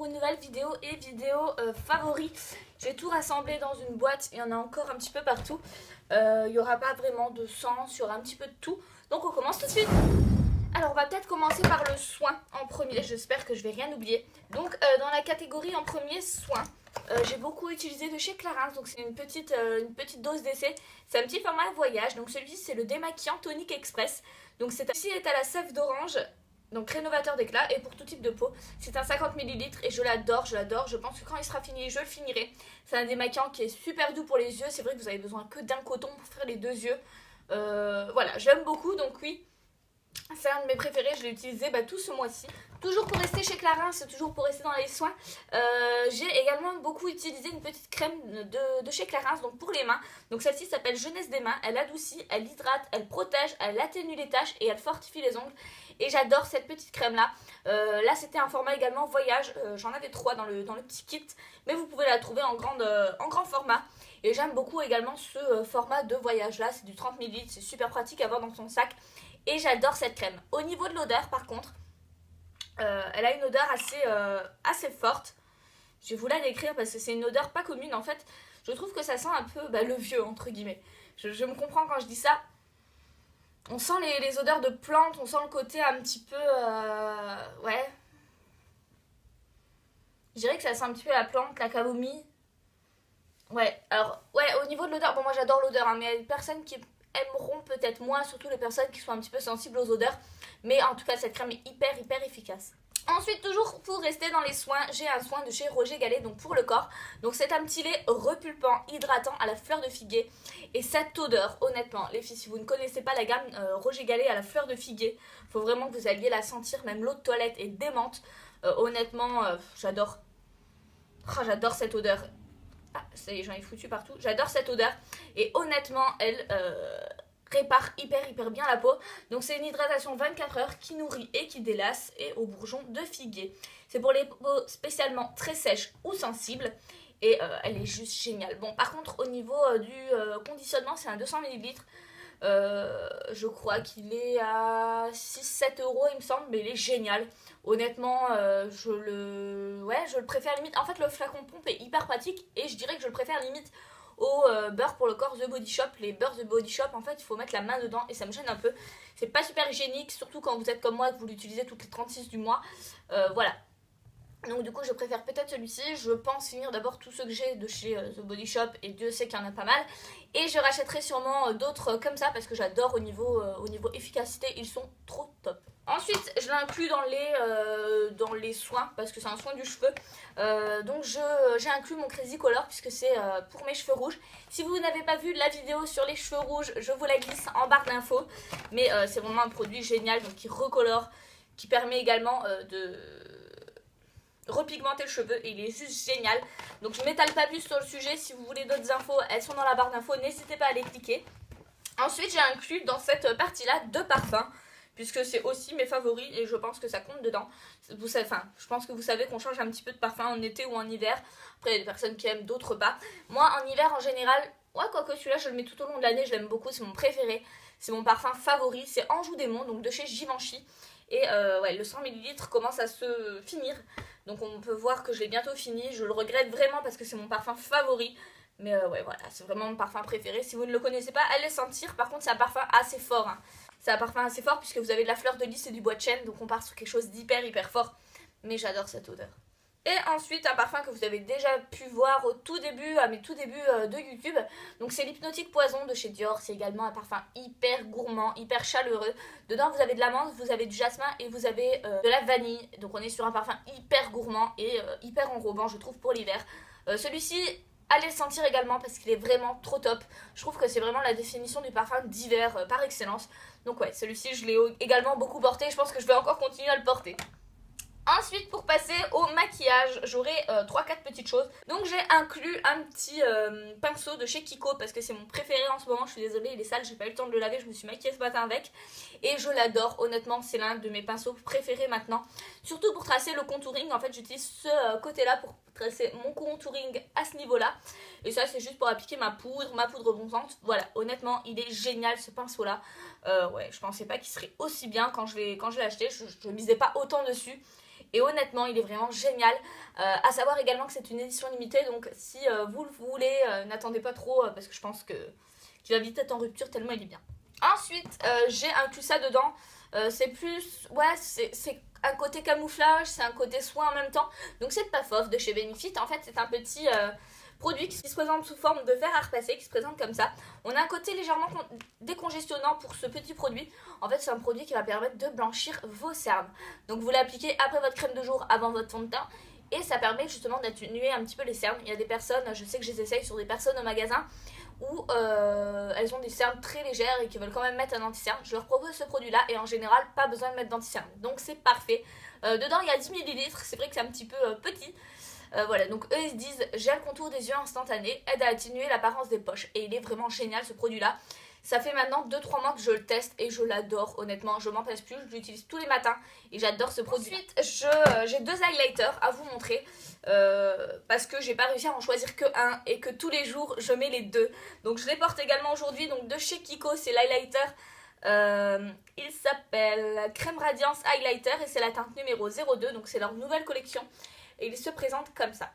une nouvelle vidéo et vidéo favori. J'ai tout rassemblé dans une boîte, il y en a encore un petit peu partout. Il n'y aura pas vraiment de sens, il y aura un petit peu de tout. Donc on commence tout de suite. Alors on va peut-être commencer par le soin en premier, j'espère que je vais rien oublier. Donc dans la catégorie en premier soin, j'ai beaucoup utilisé de chez Clarins, donc c'est une petite dose d'essai. C'est un petit format voyage, donc celui-ci c'est le démaquillant tonique express. Donc celui-ci est à la sève d'orange, donc rénovateur d'éclat et pour tout type de peau. C'est un 50 ml et je l'adore, je pense que quand il sera fini je le finirai. C'est un démaquillant qui est super doux pour les yeux, c'est vrai que vous avez besoin que d'un coton pour faire les deux yeux. Voilà, j'aime beaucoup, donc oui. C'est un de mes préférés, je l'ai utilisé tout ce mois-ci. Toujours pour rester chez Clarins, c'est toujours pour rester dans les soins. J'ai également beaucoup utilisé une petite crème de chez Clarins, donc pour les mains. Donc celle-ci s'appelle Jeunesse des mains. Elle adoucit, elle hydrate, elle protège, elle atténue les taches et elle fortifie les ongles. Et j'adore cette petite crème-là. Là, c'était un format également voyage. J'en avais 3 dans le petit kit, mais vous pouvez la trouver en grand format. Et j'aime beaucoup également ce format de voyage-là. C'est du 30 ml, c'est super pratique à avoir dans son sac. Et j'adore cette crème. Au niveau de l'odeur, par contre, elle a une odeur assez forte. Je vais vous la décrire parce que c'est une odeur pas commune. En fait, je trouve que ça sent un peu le vieux, entre guillemets. Je me comprends quand je dis ça. On sent les odeurs de plantes, on sent le côté un petit peu... ouais. Je dirais que ça sent un petit peu la plante, la camomille. Ouais, alors, ouais, au niveau de l'odeur, bon, moi j'adore l'odeur, hein, mais il y a des personnes qui aimeront peut-être moins, surtout les personnes qui sont un petit peu sensibles aux odeurs. Mais en tout cas, cette crème est hyper efficace. Ensuite, toujours pour rester dans les soins, j'ai un soin de chez Roger Gallet, donc pour le corps. Donc c'est un petit lait repulpant, hydratant à la fleur de figuier. Et cette odeur, honnêtement, les filles, si vous ne connaissez pas la gamme Roger Gallet à la fleur de figuier, il faut vraiment que vous alliez la sentir, même l'eau de toilette est démente. Honnêtement, j'adore. Oh, j'adore cette odeur. Ah, ça y est, j'en ai foutu partout. J'adore cette odeur. Et honnêtement, elle répare hyper bien la peau. Donc c'est une hydratation 24 heures qui nourrit et qui délasse et au bourgeon de figuier. C'est pour les peaux spécialement très sèches ou sensibles. Et elle est juste géniale. Bon, par contre, au niveau du conditionnement, c'est un 200 ml. Je crois qu'il est à 6-7 euros il me semble, mais il est génial. Honnêtement, je le préfère limite. En fait, le flacon pompe est hyper pratique et je dirais que je le préfère limite au beurre pour le corps The Body Shop. Les beurres The Body Shop, en fait, il faut mettre la main dedans et ça me gêne un peu. C'est pas super hygiénique, surtout quand vous êtes comme moi et que vous l'utilisez toutes les 36 du mois. Voilà. Donc du coup je préfère peut-être celui-ci. Je pense finir d'abord tous ceux que j'ai de chez The Body Shop et Dieu sait qu'il y en a pas mal. Et je rachèterai sûrement d'autres comme ça parce que j'adore au niveau efficacité, ils sont trop top. Ensuite je l'inclus dans les soins parce que c'est un soin du cheveu. Donc j'ai inclus mon Crazy Color puisque c'est pour mes cheveux rouges. Si vous n'avez pas vu la vidéo sur les cheveux rouges, je vous la glisse en barre d'infos. Mais c'est vraiment un produit génial donc qui recolore, qui permet également de repigmenter le cheveu et il est juste génial. Donc je m'étale pas plus sur le sujet. Si vous voulez d'autres infos, elles sont dans la barre d'infos, n'hésitez pas à les cliquer. Ensuite j'ai inclus dans cette partie là 2 parfums puisque c'est aussi mes favoris et je pense que ça compte dedans. Vous savez, enfin, je pense que vous savez qu'on change un petit peu de parfum en été ou en hiver. Après il y a des personnes qui aiment, d'autres pas. Moi en hiver en général, ouais, quoique celui-là je le mets tout au long de l'année, je l'aime beaucoup, c'est mon préféré. C'est mon parfum favori, c'est Anjou Démon, donc de chez Givenchy. Et ouais, le 100 ml commence à se finir. Donc on peut voir que je l'ai bientôt fini. Je le regrette vraiment parce que c'est mon parfum favori. Mais ouais, voilà, c'est vraiment mon parfum préféré. Si vous ne le connaissez pas, allez sentir. Par contre, c'est un parfum assez fort. Hein. C'est un parfum assez fort puisque vous avez de la fleur de lys et du bois de chêne. Donc on part sur quelque chose d'hyper fort. Mais j'adore cette odeur. Et ensuite un parfum que vous avez déjà pu voir au tout début, à mes tout débuts de YouTube. Donc c'est l'Hypnotique Poison de chez Dior. C'est également un parfum hyper gourmand, hyper chaleureux. Dedans vous avez de l'amande, vous avez du jasmin et vous avez de la vanille. Donc on est sur un parfum hyper gourmand et hyper enrobant je trouve pour l'hiver. Celui-ci, allez le sentir également parce qu'il est vraiment trop top. Je trouve que c'est vraiment la définition du parfum d'hiver par excellence. Donc ouais, celui-ci je l'ai également beaucoup porté. Je pense que je vais encore continuer à le porter. Ensuite, pour passer au maquillage, j'aurai 3-4 petites choses. Donc j'ai inclus un petit pinceau de chez Kiko parce que c'est mon préféré en ce moment. Je suis désolée, il est sale, j'ai pas eu le temps de le laver, je me suis maquillée ce matin avec. Et je l'adore, honnêtement, c'est l'un de mes pinceaux préférés maintenant. Surtout pour tracer le contouring, en fait j'utilise ce côté-là pour tracer mon contouring à ce niveau-là. Et ça c'est juste pour appliquer ma poudre bronzante. Voilà, honnêtement, il est génial ce pinceau-là. Ouais, je pensais pas qu'il serait aussi bien quand je l'ai acheté, je misais pas autant dessus. et honnêtement il est vraiment génial. À savoir également que c'est une édition limitée, donc si vous le voulez, n'attendez pas trop parce que je pense qu'il va vite être en rupture tellement il est bien. Ensuite j'ai inclus ça dedans, c'est plus, ouais, c'est un côté camouflage, c'est un côté soin en même temps, donc c'est pas fauve de chez Benefit. En fait c'est un petit produit qui se présente sous forme de verre à repasser, qui se présente comme ça. On a un côté légèrement décongestionnant pour ce petit produit. En fait c'est un produit qui va permettre de blanchir vos cernes, donc vous l'appliquez après votre crème de jour, avant votre fond de teint, et ça permet justement d'atténuer un petit peu les cernes. Il y a des personnes, je sais que je les essaye sur des personnes au magasin où elles ont des cernes très légères et qui veulent quand même mettre un anti-cerne. Je leur propose ce produit là et en général pas besoin de mettre d'anti-cerne, donc c'est parfait. Dedans il y a 10 ml, c'est vrai que c'est un petit peu petit. Voilà, donc eux ils se disent gel contour des yeux instantané, aide à atténuer l'apparence des poches, et il est vraiment génial ce produit là. Ça fait maintenant 2-3 mois que je le teste et je l'adore, honnêtement, je m'en passe plus, je l'utilise tous les matins et j'adore ce produit. Ensuite, j'ai 2 highlighters à vous montrer parce que j'ai pas réussi à en choisir que un et que tous les jours je mets les deux. Donc je les porte également aujourd'hui, donc de chez Kiko, c'est l'highlighter. Il s'appelle Crème Radiance Highlighter et c'est la teinte numéro 02, donc c'est leur nouvelle collection. Et il se présente comme ça.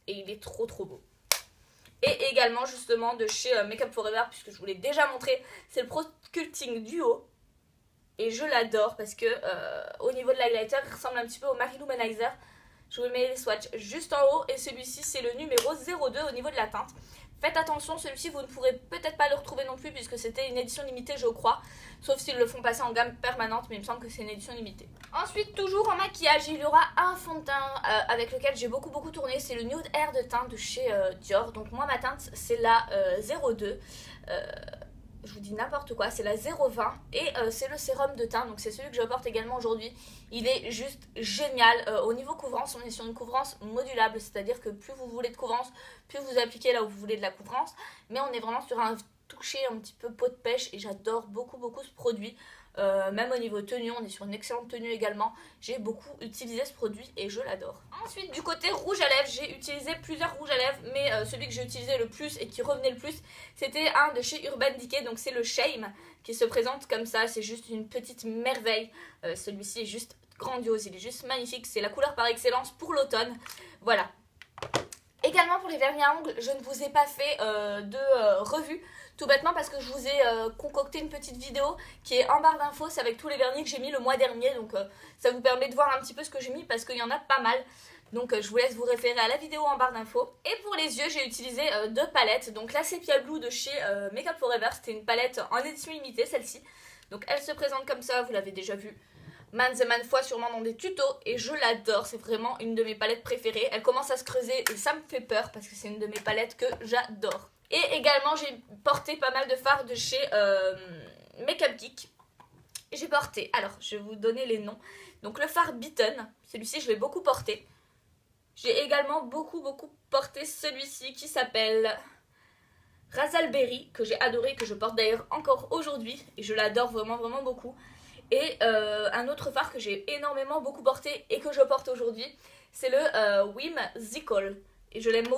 Et il est trop beau. Et également justement de chez Make Up For Ever, puisque je vous l'ai déjà montré, c'est le Pro Sculpting Duo. Et je l'adore parce que au niveau de l'highlighter, il ressemble un petit peu au Marie Lumanizer. Je vous mets les swatchs juste en haut. Et celui-ci c'est le numéro 02 au niveau de la teinte. Faites attention, celui-ci vous ne pourrez peut-être pas le retrouver non plus puisque c'était une édition limitée je crois. Sauf s'ils le font passer en gamme permanente, mais il me semble que c'est une édition limitée. Ensuite, toujours en maquillage, il y aura un fond de teint avec lequel j'ai beaucoup tourné. C'est le Nude Air de teint de chez Dior. Donc moi ma teinte c'est la 02. Je vous dis n'importe quoi, c'est la 020 et c'est le sérum de teint, donc c'est celui que je porte également aujourd'hui. Il est juste génial. Au niveau couvrance, on est sur une couvrance modulable, c'est-à-dire que plus vous voulez de couvrance, plus vous appliquez là où vous voulez de la couvrance, mais on est vraiment sur un toucher un petit peu peau de pêche et j'adore beaucoup ce produit. Même au niveau tenue, on est sur une excellente tenue également. J'ai beaucoup utilisé ce produit et je l'adore. Ensuite, du côté rouge à lèvres, j'ai utilisé plusieurs rouges à lèvres, mais celui que j'ai utilisé le plus et qui revenait le plus, c'était un de chez Urban Decay, donc c'est le Shame, qui se présente comme ça. C'est juste une petite merveille. Celui-ci est juste grandiose, il est juste magnifique. C'est la couleur par excellence pour l'automne. Voilà. Également pour les vernis à ongles, je ne vous ai pas fait de revue, tout bêtement parce que je vous ai concocté une petite vidéo qui est en barre d'infos, c'est avec tous les vernis que j'ai mis le mois dernier, donc ça vous permet de voir un petit peu ce que j'ai mis parce qu'il y en a pas mal. Donc je vous laisse vous référer à la vidéo en barre d'infos. Et pour les yeux, j'ai utilisé 2 palettes, donc la Sepia Blue de chez Make Up For Ever, c'était une palette en édition limitée celle-ci. Donc elle se présente comme ça, vous l'avez déjà vue maintes et maintes fois sûrement dans des tutos et je l'adore, c'est vraiment une de mes palettes préférées. Elle commence à se creuser et ça me fait peur parce que c'est une de mes palettes que j'adore. Et également j'ai porté pas mal de fards de chez Make Up Geek. J'ai porté, alors je vais vous donner les noms. Donc le fard Beaten, celui-ci je l'ai beaucoup porté. J'ai également beaucoup porté celui-ci qui s'appelle Raspberry, que j'ai adoré, que je porte d'ailleurs encore aujourd'hui et je l'adore vraiment beaucoup. Et un autre fard que j'ai énormément beaucoup porté et que je porte aujourd'hui, c'est le Wim Zicol. Et je l'aime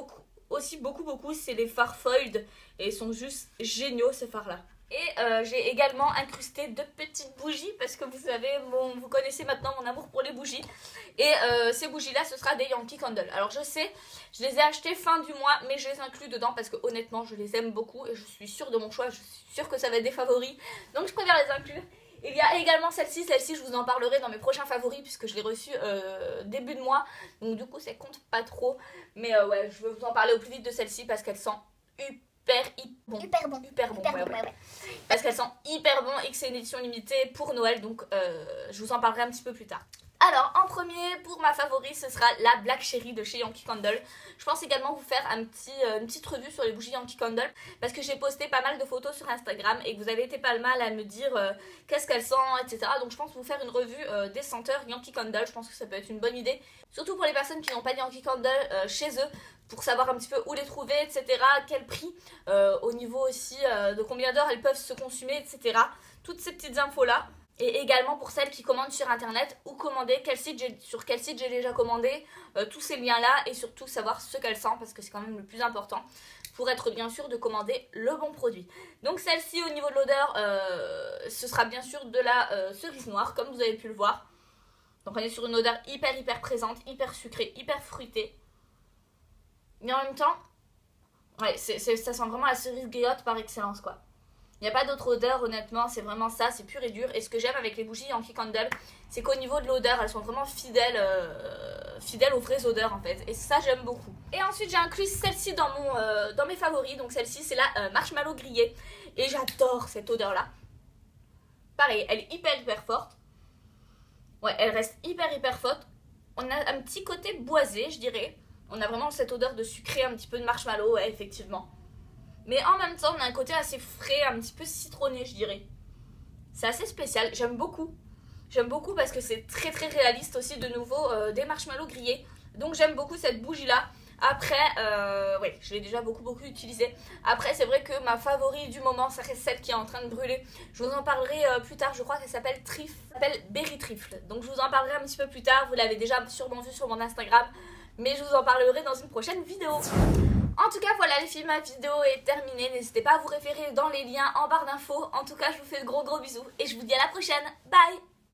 aussi beaucoup, c'est les fards foiled et ils sont juste géniaux ces fards là. Et j'ai également incrusté 2 petites bougies parce que vous savez, vous connaissez maintenant mon amour pour les bougies. Et ces bougies là, ce sera des Yankee Candle. Alors je sais, je les ai achetées fin du mois, mais je les inclus dedans parce que honnêtement je les aime beaucoup et je suis sûre de mon choix, je suis sûre que ça va être des favoris. Donc je préfère les inclure. Il y a également celle-ci je vous en parlerai dans mes prochains favoris puisque je l'ai reçue début de mois. Donc du coup ça compte pas trop. Mais ouais, je veux vous en parler au plus vite de celle-ci parce qu'elle sent hyper bon. Parce qu'elles sont hyper bon et que c'est une édition limitée pour Noël. Donc je vous en parlerai un petit peu plus tard. Alors en premier pour ma favorite ce sera la Black Cherry de chez Yankee Candle. Je pense également vous faire une petite revue sur les bougies Yankee Candle parce que j'ai posté pas mal de photos sur Instagram et que vous avez été pas mal à me dire qu'est-ce qu'elles sentent, etc. Donc je pense vous faire une revue des senteurs Yankee Candle. Je pense que ça peut être une bonne idée, surtout pour les personnes qui n'ont pas de Yankee Candle chez eux, pour savoir un petit peu où les trouver, etc. Quel prix, au niveau aussi de combien d'heures elles peuvent se consumer, etc. Toutes ces petites infos là. Et également pour celles qui commandent sur internet ou commander sur quel site j'ai déjà commandé, tous ces liens là et surtout savoir ce qu'elles sentent parce que c'est quand même le plus important pour être bien sûr de commander le bon produit. Donc celle-ci au niveau de l'odeur, ce sera bien sûr de la cerise noire comme vous avez pu le voir. Donc on est sur une odeur hyper présente, hyper sucrée, hyper fruitée. Mais en même temps, ouais, ça sent vraiment la cerise griotte par excellence quoi. Il n'y a pas d'autre odeur honnêtement, c'est vraiment ça, c'est pur et dur. Et ce que j'aime avec les bougies Yankee Candle, c'est qu'au niveau de l'odeur, elles sont vraiment fidèles aux vraies odeurs en fait. Et ça j'aime beaucoup. Et ensuite j'ai inclus celle-ci dans mes favoris. Donc celle-ci c'est la marshmallow grillée. Et j'adore cette odeur là. Pareil, elle est hyper forte. Ouais, elle reste hyper forte. On a un petit côté boisé je dirais. On a vraiment cette odeur de sucré, un petit peu de marshmallow, ouais effectivement. Mais en même temps, on a un côté assez frais, un petit peu citronné, je dirais. C'est assez spécial, j'aime beaucoup. J'aime beaucoup parce que c'est très réaliste aussi, de nouveau, des marshmallows grillés. Donc j'aime beaucoup cette bougie-là. Après, ouais, je l'ai déjà beaucoup utilisée. Après, c'est vrai que ma favorite du moment, ça reste celle qui est en train de brûler. Je vous en parlerai plus tard, je crois qu'elle s'appelle Trifle. Elle s'appelle Berry Trifle. Donc je vous en parlerai un petit peu plus tard, vous l'avez déjà sûrement vu sur mon Instagram. Mais je vous en parlerai dans une prochaine vidéo. En tout cas, voilà les filles, ma vidéo est terminée. N'hésitez pas à vous référer dans les liens en barre d'infos. En tout cas, je vous fais de gros bisous et je vous dis à la prochaine. Bye!